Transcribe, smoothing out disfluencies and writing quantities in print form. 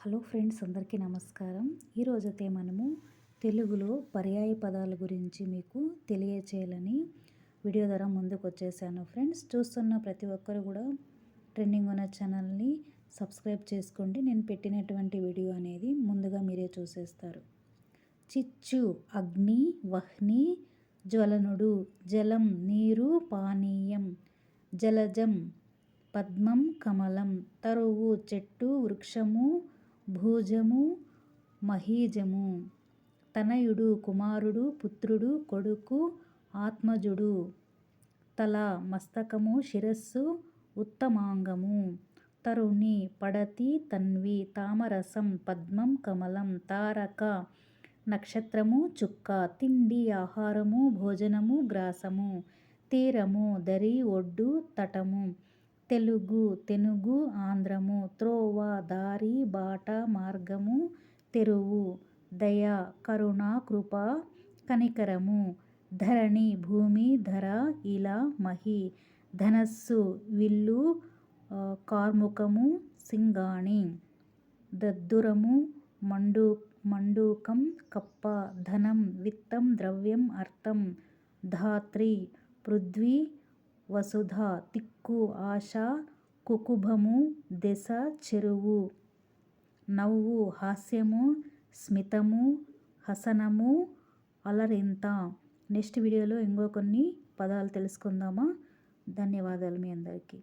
Hello friends, అందరికీ నమస్కారం. ఈరోజైతే మనము తెలుగులో పర్యాయ పదాల గురించి మీకు తెలియచేయాలని వీడియో ద్వారా ముందుకు వచ్చేసాను. ఫ్రెండ్స్, చూస్తున్న ప్రతి ఒక్కరు కూడా ట్రెండింగ్ ఉన్న ఛానల్ని సబ్స్క్రైబ్ చేసుకోండి. నేను పెట్టినటువంటి వీడియో అనేది ముందుగా మీరే చూసేస్తారు. చిచ్చు అగ్ని, వహ్ని జ్వలనుడు, జలం నీరు పానీయం, జలజం పద్మం కమలం, తరువు చెట్టు వృక్షము, భూజము మహీజము, తనయుడు కుమారుడు, పుత్రుడు కొడుకు, ఆత్మజుడు, తల మస్తకము, శిరస్సు ఉత్తమాంగము, తరుణి పడతి తన్వి, తామరసం పద్మం కమలం, తారక నక్షత్రము చుక్క, తిండి ఆహారము, భోజనము గ్రాసము, తీరము దరి ఒడ్డు తటము, తెలుగు తెనుగు ఆంధ్రము, త్రోవ దారి బాట మార్గము, తెరువు దయ కరుణ కృప కనికరము, ధరణి భూమి ధర ఇలా మహి, ధనస్సు విల్లు కార్ముకము సింగాణి, దద్దురము మండూకం కప్ప, ధనం విత్తం ద్రవ్యం అర్థం, ధాత్రి పృథ్వీ వసుధ, తిక్కు ఆశ కుకుభము, దెస చెరువు, నవ్వు హాస్యము, స్మితము హసనము, అలరింత. నెక్స్ట్ వీడియోలో ఇంకో కొన్ని పదాలు తెలుసుకుందామా. ధన్యవాదాలు మీ అందరికీ.